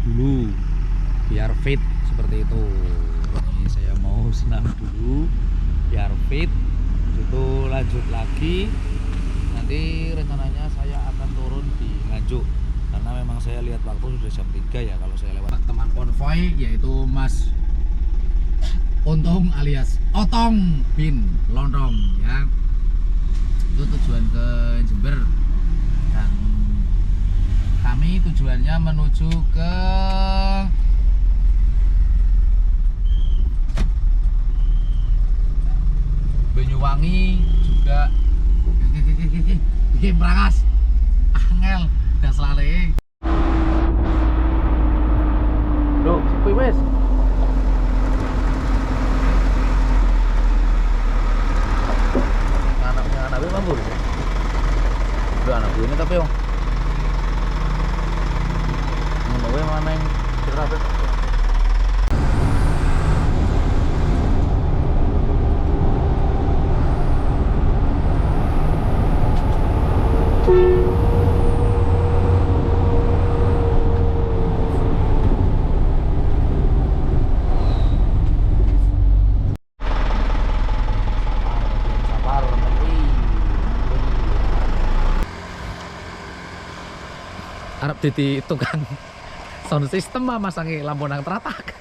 dulu biar fit seperti itu. Ini saya mau senam dulu biar fit, itu lanjut lagi. Nanti rencananya saya akan turun di Nganjuk karena memang saya lihat waktu sudah jam 3 ya kalau saya lewat. Teman konvoy yaitu Mas Untung alias Otong bin Lontong ya, itu tujuan ke Jember dan kami tujuannya menuju ke Banyuwangi juga. Bikin berangas angel dan selale loh sepi wes anaknya mampu udah anak gue ini tapi om mau gue mana yang cerita. Arab di tukang sound system mah masangi lampu nang teratak.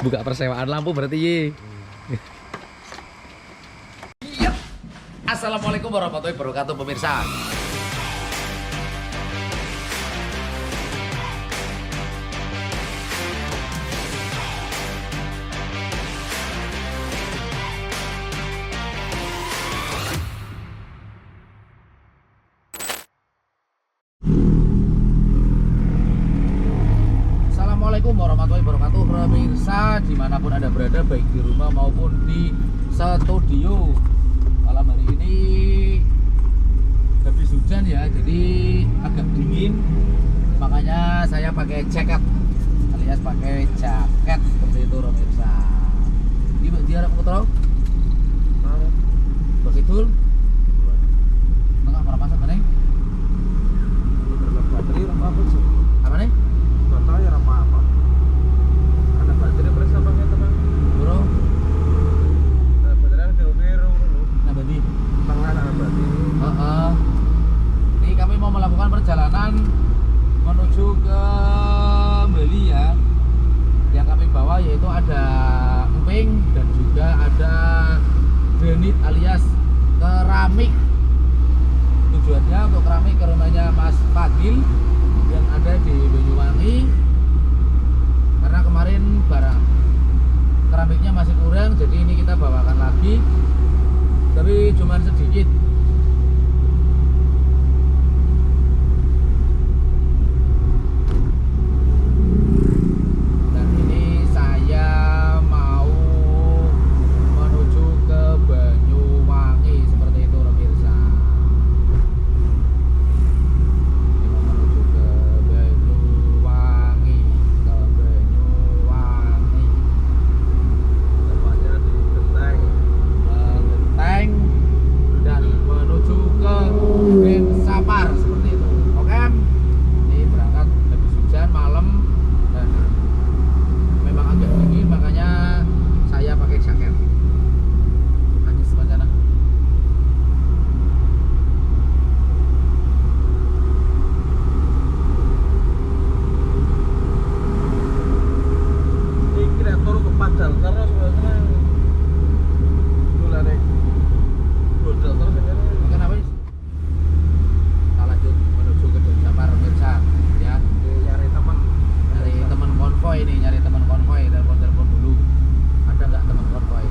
Buka persewaan lampu berarti ye. Iya. Assalamualaikum warahmatullahi wabarakatuh pemirsa. Assalamualaikum warahmatullahi wabarakatuh pemirsa dimanapun anda berada, baik di rumah maupun di studio. Malam hari ini habis hujan ya, jadi agak dingin, makanya saya pakai jaket alias pakai jaket seperti itu pemirsa. Dia ada foto Begitul tengah para pasang mana baterai apa sih apa nih ya apa ada baterai berapa pakai teman bro baterai biru nah berarti tengah ada berarti ini kami mau melakukan perjalanan menuju ke Bali ya. Yang kami bawa yaitu ada emping dan juga ada granit alias keramik. Tujuannya untuk keramik ke rumahnya Mas Fadil yang ada di Banyuwangi, karena kemarin barang keramiknya masih kurang, jadi ini kita bawakan lagi tapi cuman sedikit. Dan ini saya mau menuju ke Banyuwangi seperti itu pemirsa. Sapar seperti itu. Oke, ini berangkat habis hujan malam dan memang agak dingin, makanya saya pakai jaket. Anjir sepanjang ini kreator kepadal terus biasanya mulai bodol terus ini kenapa sih? Menuju ke Sapar pemirsa ya, nyari teman konvoy nih, nyari teman konvoy, telepon dulu ada nggak teman konvoy.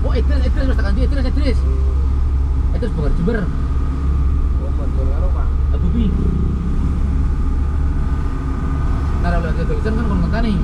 Oh Idris mas tekan Idris bukan Jember Abubi nara lihat itu kan kontak nih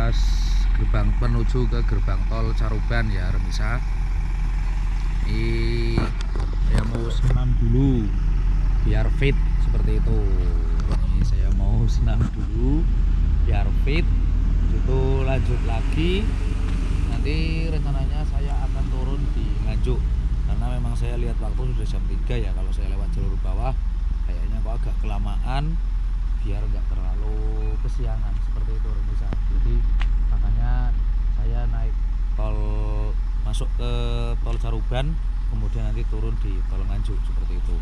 ruas gerbang menuju ke gerbang tol Caruban ya Remisa. Ini saya mau senam dulu biar fit seperti itu. Ini saya mau senam dulu biar fit, itu lanjut lagi. Nanti rencananya saya akan turun di Nganjuk karena memang saya lihat waktu sudah jam 3 ya. Kalau saya lewat jalur bawah kayaknya kok agak kelamaan, biar nggak terlalu kesiangan seperti itu Remisa. Jadi makanya saya naik tol, masuk ke tol Caruban, kemudian nanti turun di tol Nganjuk seperti itu.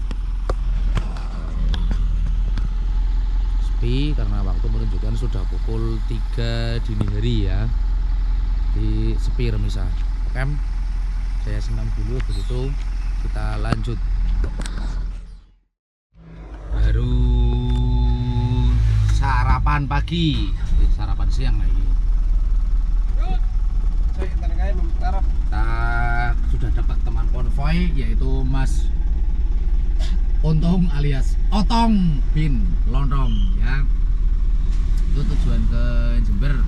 Sepi karena waktu menunjukkan sudah pukul 3 dini hari ya. Di sepi Remisa. Oke, saya senam dulu, begitu kita lanjut. Baru sarapan pagi, sarapan siang lagi. Kita sudah dapat teman konvoy yaitu Mas Untung alias Otong bin Lontong ya. Itu tujuan ke Jember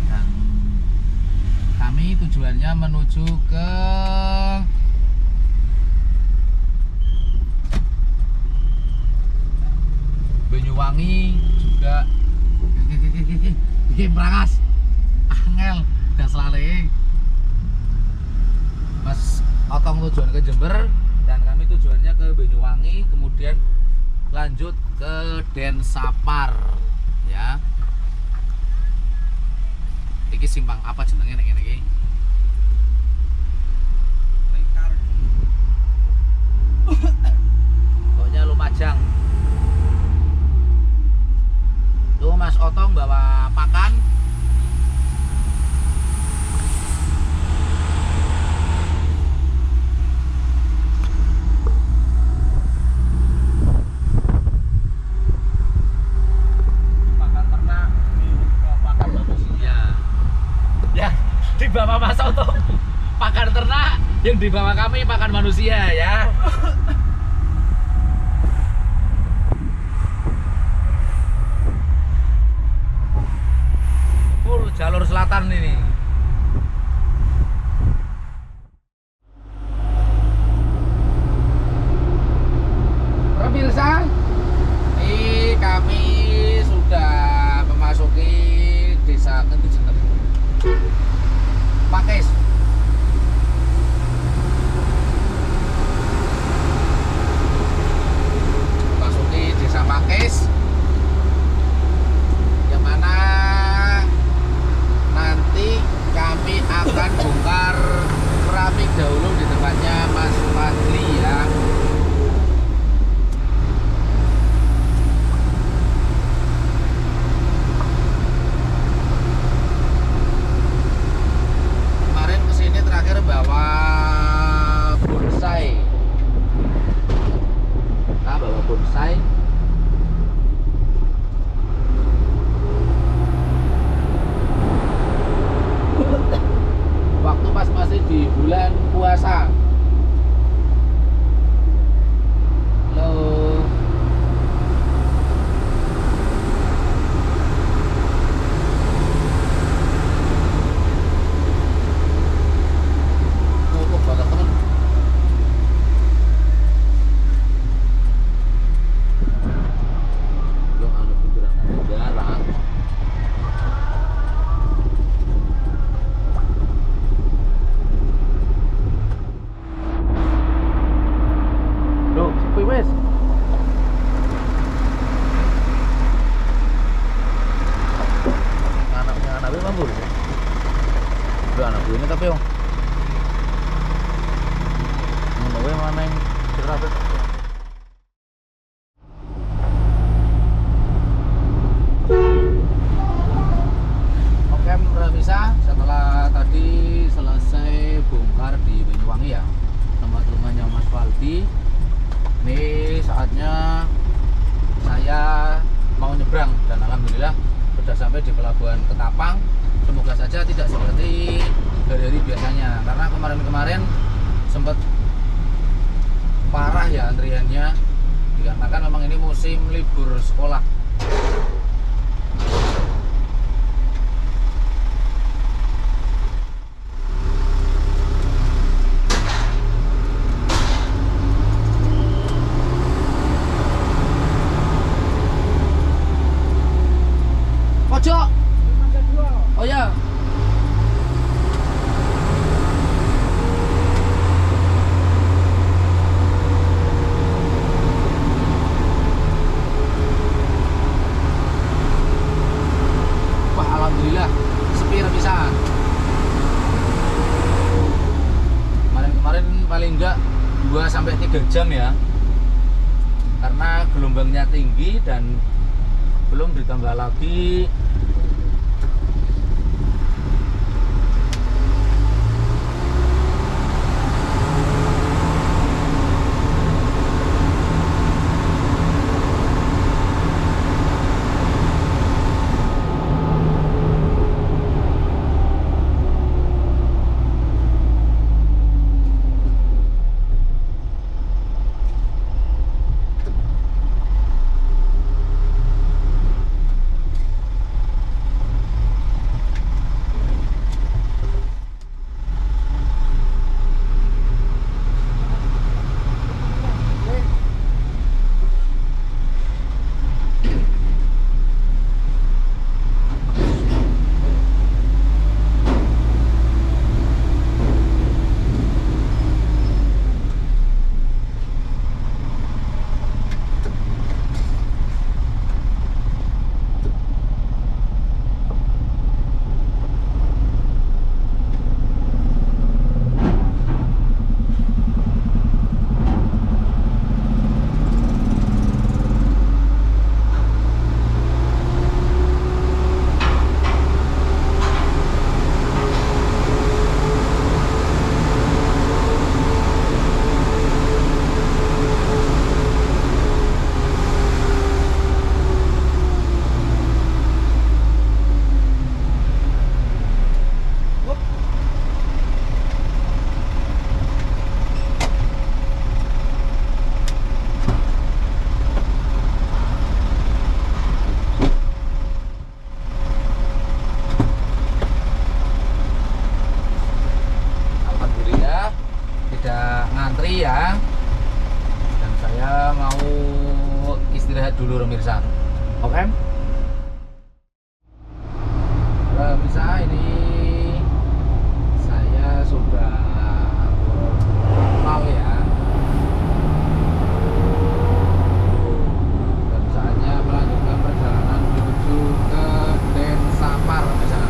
dan kami tujuannya menuju ke Banyuwangi juga. Bikin berangas angel dan selale. Mas Otong tujuan ke Jember dan kami tujuannya ke Banyuwangi, kemudian lanjut ke Densapar ya. Iki simpang apa jenenge nek ngene iki? Pokoknya Lumajang. Tuh Mas Otong bawa pakan. Pakan ternak, pakan manusia. Ya, dibawa Mas Otong pakan ternak, yang dibawa kami pakan manusia ya. Jalur selatan ini. Pemirsa, ini kami sudah memasuki desa Kentujenem, Pakis. Memasuki desa Pakis, yang mana nanti kami akan bongkar keramik dahulu di tempatnya Mas Fadli ya. Kemarin kesini terakhir bawa bonsai. Nah, bawa bonsai. Waktu pas masih di bulan puasa. Halo. Kok bakal temen. Yo anu bundaran negara. Wes anaknya mampu udah anak gue ini tapi yang menurut mana yang cerita. Oke Remisa, setelah tadi selesai bongkar di Banyuwangi ya tempat rumahnya Mas Faldi, ini saatnya saya mau nyebrang dan alhamdulillah sudah sampai di pelabuhan Ketapang. Semoga saja tidak seperti hari-hari biasanya karena kemarin-kemarin sempat parah ya antriannya dikarenakan memang ini musim libur sekolah. perpisahan. Kemarin paling enggak 2-3 jam ya, karena gelombangnya tinggi dan belum ditambah lagi ngantri ya, dan saya mau istirahat dulu pemirsa. Oke, pemirsa, ini saya sudah normal ya, dan saatnya melanjutkan perjalanan menuju ke Denpasar pemirsa.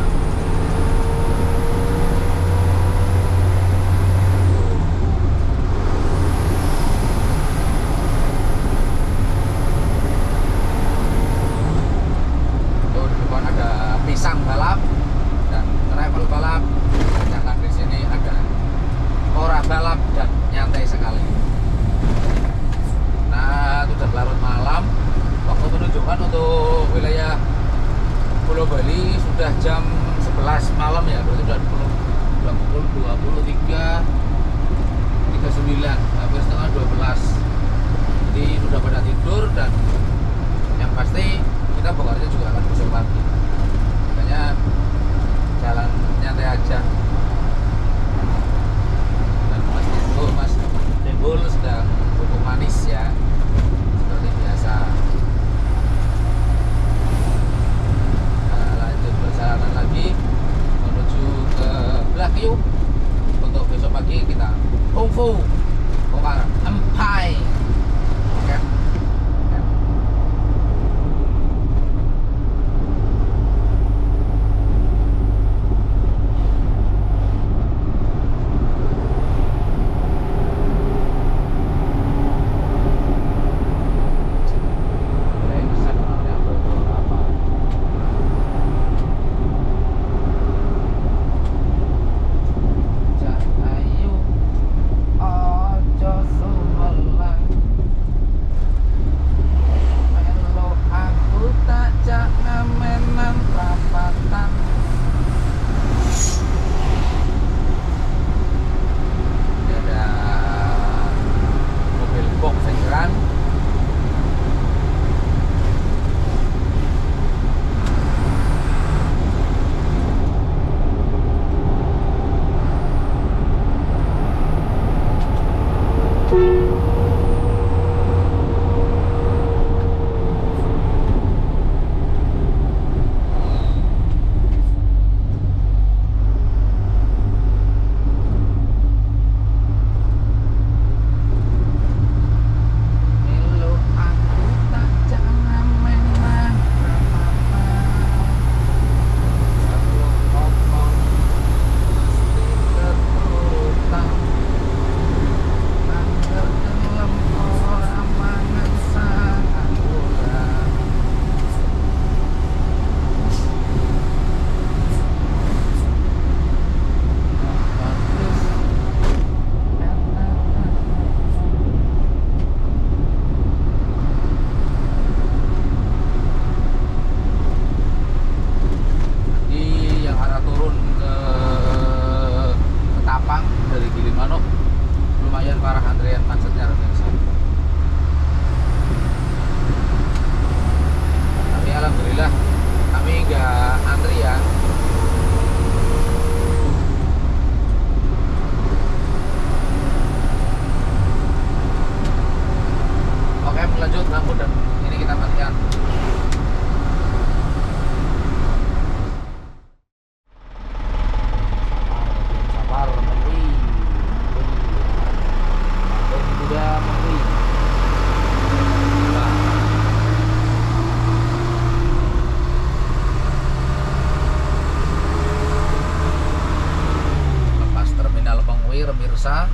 Pisang balap dan travel balap, sedangkan di sini ada ora balap dan nyantai sekali. Nah, sudah larut malam, waktu menunjukkan untuk wilayah Pulau Bali sudah jam 11 malam ya, berarti sudah pukul 23.39, hampir setengah 12. Jadi sudah pada tidur, dan yang pasti kita bokarnya juga akan besok pagi. Jalan nyantai aja. Dan Mas Timbul sedang dukung manis ya, seperti biasa. Nah, lanjut perjalanan lagi menuju ke Blakiu untuk besok pagi kita kungfu bongkar empai. Oke. pemirsa.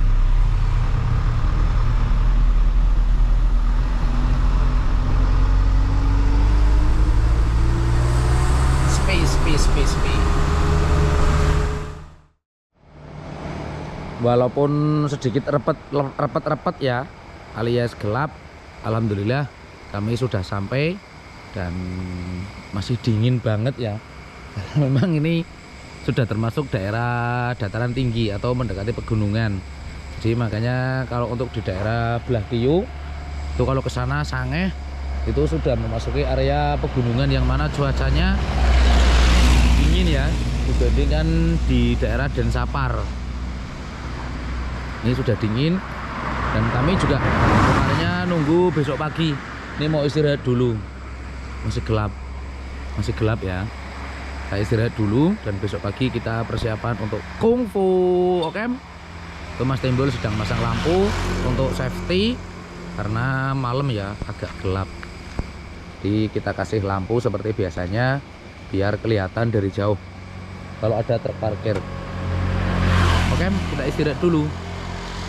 Space. Walaupun sedikit repet ya, alias gelap, alhamdulillah kami sudah sampai dan masih dingin banget ya. Memang ini sudah termasuk daerah dataran tinggi atau mendekati pegunungan. Jadi makanya kalau untuk di daerah Blakio itu kalau ke sana Sangeh itu sudah memasuki area pegunungan yang mana cuacanya dingin ya dibandingkan di daerah Densapar. Ini sudah dingin dan kami juga kemarinnya nunggu besok pagi. Ini mau istirahat dulu, masih gelap ya. Kita istirahat dulu dan besok pagi kita persiapan untuk kungfu. Oke, itu Mas Timbul sedang masang lampu untuk safety karena malam ya agak gelap. Jadi kita kasih lampu seperti biasanya biar kelihatan dari jauh kalau ada truk parkir. Oke, kita istirahat dulu.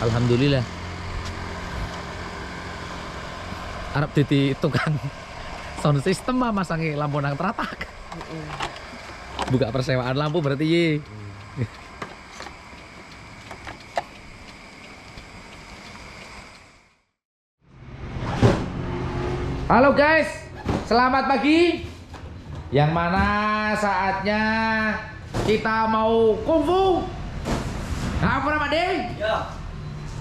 Alhamdulillah. Arab titi tukang sound system mah masangi lampu nang teratak. Buka persewaan lampu berarti ye. Halo guys, selamat pagi. Yang mana saatnya kita mau kungfu. Apa Pak De? Ya.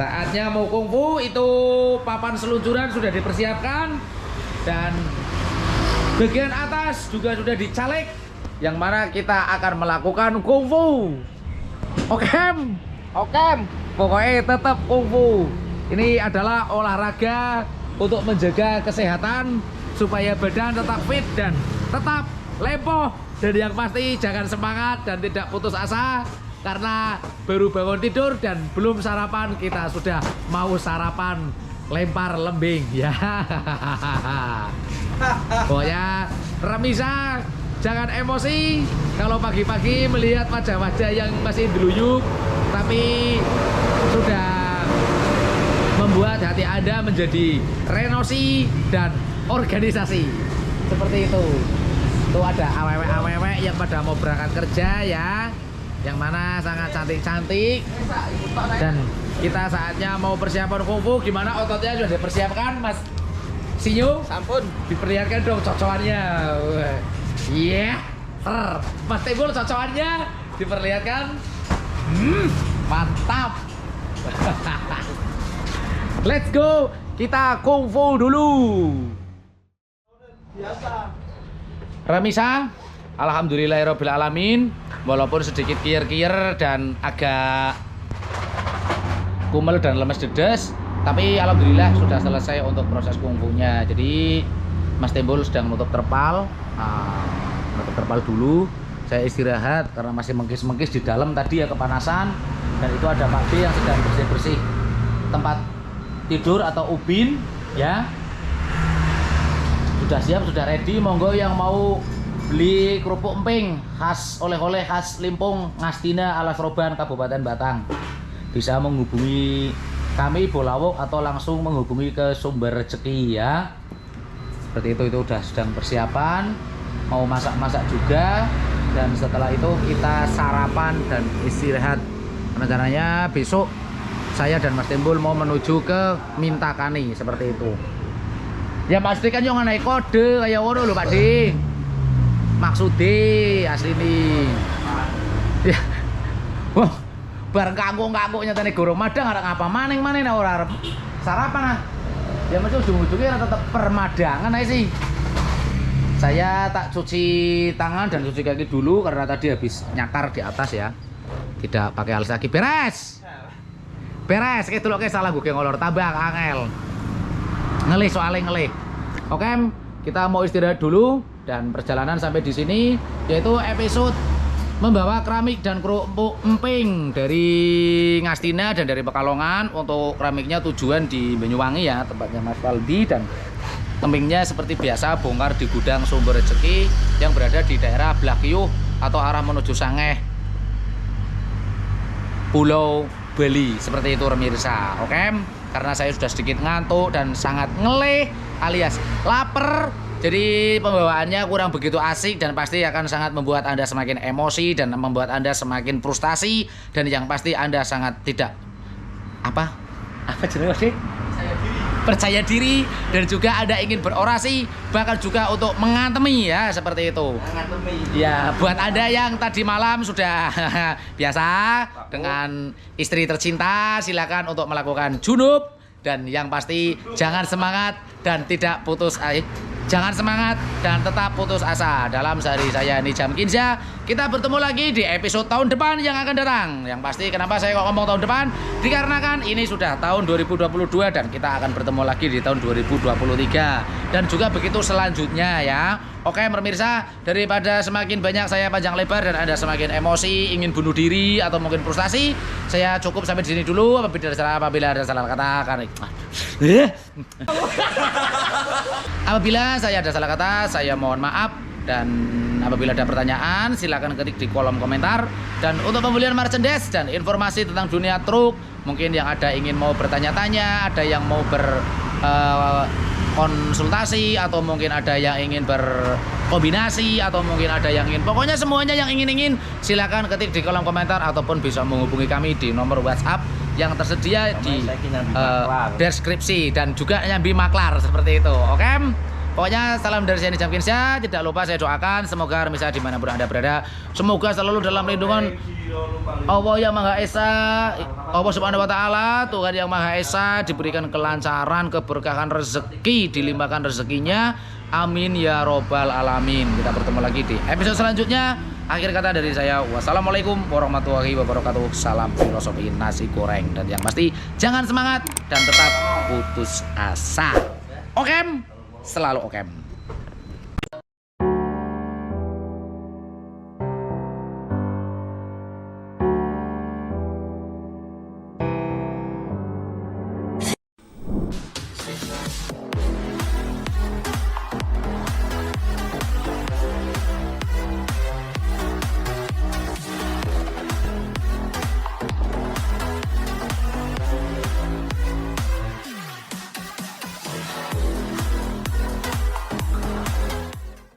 Saatnya mau kungfu, itu papan seluncuran sudah dipersiapkan dan bagian atas juga sudah dicalek yang mana kita akan melakukan kungfu. Oke, pokoknya tetap kungfu. Ini adalah olahraga untuk menjaga kesehatan supaya badan tetap fit dan tetap lepoh, dan yang pasti jangan semangat dan tidak putus asa. Karena baru bangun tidur dan belum sarapan, kita sudah mau sarapan lempar lembing ya. Pokoknya Remisa jangan emosi kalau pagi-pagi melihat wajah-wajah yang masih deluyuk, tapi sudah membuat hati Anda menjadi renosi dan organisasi seperti itu. Tuh ada awewek-awewek yang pada mau berangkat kerja ya, yang mana sangat cantik-cantik, dan kita saatnya mau persiapan kungfu. Gimana ototnya sudah dipersiapkan Mas Sinyo? Sampun diperlihatkan dong cocokannya. Iya, Mas Timbul cocokannya diperlihatkan. Mantap. Let's go, kita kungfu dulu. Biasa. Remisa, alhamdulillahirabbil alamin. Walaupun sedikit kier-kier dan agak kumel dan lemes dedes, tapi alhamdulillah sudah selesai untuk proses kungfunya. Jadi Mas Timbul sedang menutup terpal, dulu. Saya istirahat karena masih mengkis-mengkis di dalam tadi ya, kepanasan. Dan itu ada Pak B yang sedang bersih-bersih tempat tidur atau ubin ya. Sudah siap, sudah ready. Monggo yang mau beli kerupuk emping khas oleh-oleh khas Limpung Ngastina Alas Roban Kabupaten Batang, bisa menghubungi kami Bolawok atau langsung menghubungi ke Sumber Rezeki ya. Seperti itu sudah sedang persiapan, mau masak-masak juga, dan setelah itu kita sarapan dan istirahat. Rencananya besok saya dan Mas Timbul mau menuju ke Mintakani seperti itu. Ya pasti kan yang naik kode kayak ngono lho Pak D. Maksudnya asli nih ya. Wah, bareng kangkung nyatane gorong madang ada ngapa maning ora arep sarapan ah. Ya mesti ujung-ujungnya tetap permadangan aja sih. Saya tak cuci tangan dan cuci kaki dulu karena tadi habis nyakar di atas ya. Tidak pakai alas kaki. Beres. Kayak dulu kayak salah gue ngolor tabak angel. Ngelih soalnya ngelih. Oke, kita mau istirahat dulu. Dan perjalanan sampai di sini yaitu episode membawa keramik dan kerupuk emping dari Ngastina dan dari Pekalongan. Untuk keramiknya tujuan di Banyuwangi ya, tempatnya Mas Waldi, dan empingnya seperti biasa bongkar di gudang Sumber Rezeki yang berada di daerah Blakio atau arah menuju Sangeh, Pulau Bali. Seperti itu pemirsa. Oke, karena saya sudah sedikit ngantuk dan sangat ngeleh alias lapar. Jadi pembawaannya kurang begitu asik dan pasti akan sangat membuat Anda semakin emosi dan membuat Anda semakin frustasi, dan yang pasti Anda sangat tidak apa jenis sih? Percaya diri dan juga Anda ingin berorasi, bahkan juga untuk mengantemi ya, seperti itu. Ya, buat Anda yang tadi malam sudah biasa dengan istri tercinta, silakan untuk melakukan junub, dan yang pasti jangan semangat dan tidak putus jangan semangat dan tetap putus asa. Dalam sehari saya Nijam Kinza, kita bertemu lagi di episode tahun depan yang akan datang. Yang pasti kenapa saya kok ngomong tahun depan? Dikarenakan ini sudah tahun 2022 dan kita akan bertemu lagi di tahun 2023. Dan juga begitu selanjutnya ya. Oke pemirsa, daripada semakin banyak saya panjang lebar dan Anda semakin emosi, ingin bunuh diri atau mungkin frustasi, saya cukup sampai di sini dulu. Apabila ada salah kata, apabila saya ada salah kata, saya mohon maaf. Dan apabila ada pertanyaan, silakan ketik di kolom komentar. Dan untuk pembelian merchandise dan informasi tentang dunia truk, mungkin yang ada ingin mau bertanya-tanya, ada yang mau konsultasi, atau mungkin ada yang ingin berkombinasi, atau mungkin ada yang ingin, pokoknya semuanya yang ingin silakan ketik di kolom komentar, ataupun bisa menghubungi kami di nomor WhatsApp yang tersedia di deskripsi, dan juga nyambi maklar seperti itu. Oke, pokoknya salam dari saya Nijam Kinza. Tidak lupa saya doakan semoga misalnya dimanapun Anda berada, semoga selalu dalam lindungan Allah yang Maha Esa, Allah Subhanahu wa Ta'ala, Tuhan yang Maha Esa, diberikan kelancaran, keberkahan rezeki, dilimpahkan rezekinya. Amin ya robbal alamin. Kita bertemu lagi di episode selanjutnya. Akhir kata dari saya, wassalamualaikum warahmatullahi wabarakatuh. Salam filosofi nasi goreng. Dan yang pasti jangan semangat dan tetap putus asa. Oke, selalu oke.